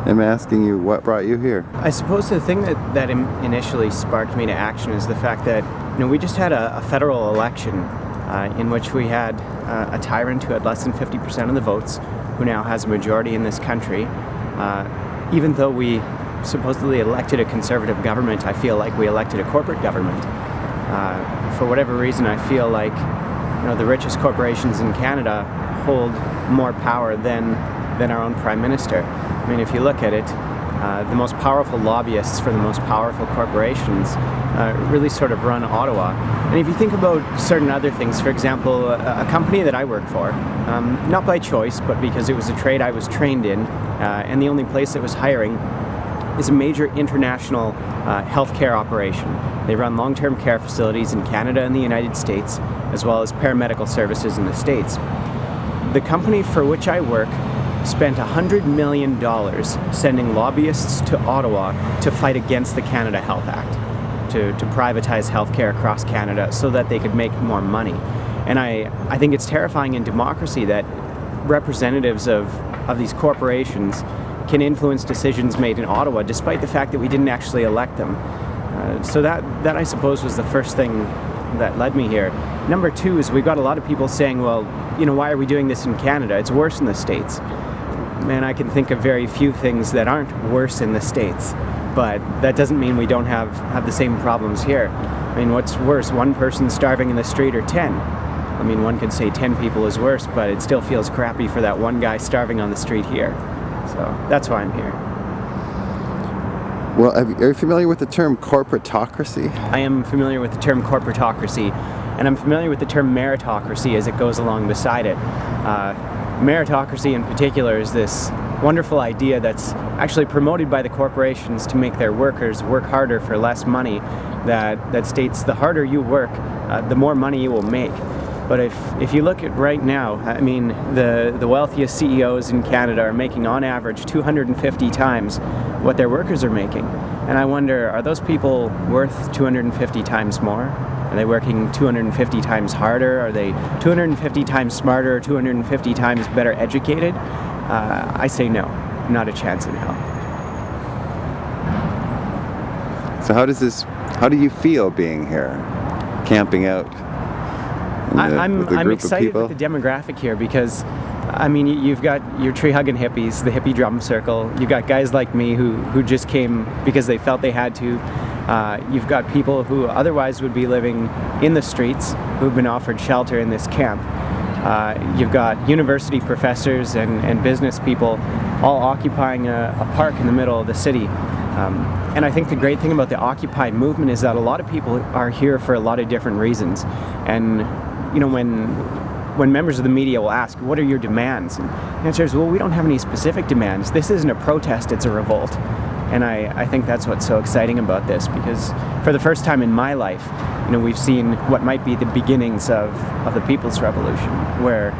am asking you what brought you here. I suppose the thing that initially sparked me to action is the fact that we just had a federal election in which we had a tyrant who had less than 50% of the votes, who now has a majority in this country. Even though we supposedly elected a conservative government, I feel like we elected a corporate government. For whatever reason, I feel like the richest corporations in Canada hold more power than our own Prime Minister. I mean, if you look at it, the most powerful lobbyists for the most powerful corporations really sort of run Ottawa. And if you think about certain other things, for example, a company that I work for, not by choice, but because it was a trade I was trained in, and the only place that was hiring, is a major international healthcare operation. They run long-term care facilities in Canada and the United States, as well as paramedical services in the States. The company for which I work spent $100 million sending lobbyists to Ottawa to fight against the Canada Health Act, to privatize healthcare across Canada so that they could make more money. And I think it's terrifying in democracy that representatives of these corporations can influence decisions made in Ottawa, despite the fact that we didn't actually elect them. So that I suppose was the first thing that led me here. Number two is we've got a lot of people saying, well, why are we doing this in Canada? It's worse in the States. Man, I can think of very few things that aren't worse in the States, but that doesn't mean we don't have the same problems here. I mean, what's worse, one person starving in the street or 10? I mean, one could say 10 people is worse, but it still feels crappy for that one guy starving on the street here. So that's why I'm here. Well, are you familiar with the term corporatocracy? I am familiar with the term corporatocracy, and I'm familiar with the term meritocracy as it goes along beside it. Meritocracy in particular is this wonderful idea that's actually promoted by the corporations to make their workers work harder for less money, that states the harder you work, the more money you will make. But if you look at right now, I mean, the wealthiest CEOs in Canada are making on average 250 times what their workers are making. And I wonder, are those people worth 250 times more? Are they working 250 times harder? Are they 250 times smarter, 250 times better educated? I say no, not a chance in hell. So how do you feel being here, camping out? I'm excited with the demographic here because, I mean, you've got your tree-hugging hippies, the hippie drum circle. You've got guys like me who just came because they felt they had to. You've got people who otherwise would be living in the streets who've been offered shelter in this camp. You've got university professors and business people all occupying a park in the middle of the city. And I think the great thing about the Occupy movement is that a lot of people are here for a lot of different reasons. And when members of the media will ask, what are your demands? And the answer is, well, we don't have any specific demands. This isn't a protest, it's a revolt. And I think that's what's so exciting about this, because for the first time in my life, we've seen what might be the beginnings of the People's Revolution, where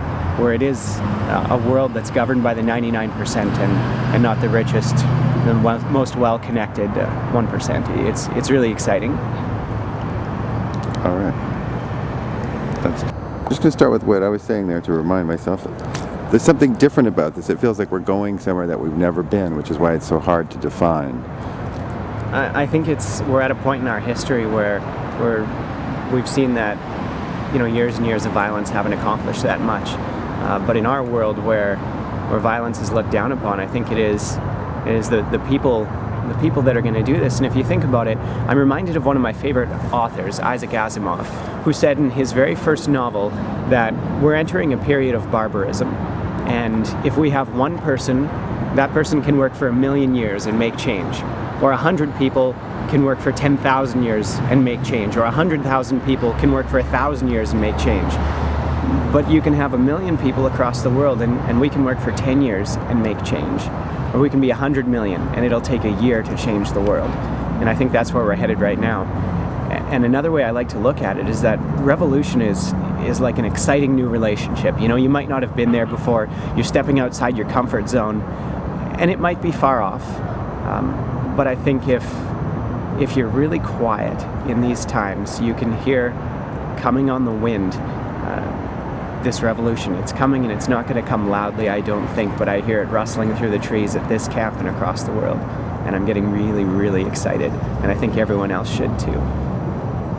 it is a world that's governed by the 99% and not the richest, the most well-connected 1%. It's really exciting. All right. I'm just going to start with what I was saying there to remind myself that there's something different about this. It feels like we're going somewhere that we've never been, which is why it's so hard to define. I think we're at a point in our history where we've seen that years and years of violence haven't accomplished that much. But in our world where violence is looked down upon, I think it is the people that are going to do this. And if you think about it, I'm reminded of one of my favorite authors, Isaac Asimov, who said in his very first novel that we're entering a period of barbarism. And if we have one person, that person can work for 1,000,000 years and make change. Or 100 people can work for 10,000 years and make change. Or 100,000 people can work for 1,000 years and make change. But you can have 1,000,000 people across the world and we can work for 10 years and make change. Or we can be 100 million and it'll take a year to change the world. And I think that's where we're headed right now. And another way I like to look at it is that revolution is like an exciting new relationship. You might not have been there before. You're stepping outside your comfort zone and it might be far off. But I think if you're really quiet in these times, you can hear coming on the wind this revolution. It's coming, and it's not going to come loudly, I don't think, but I hear it rustling through the trees at this camp and across the world. And I'm getting really, really excited, and I think everyone else should too.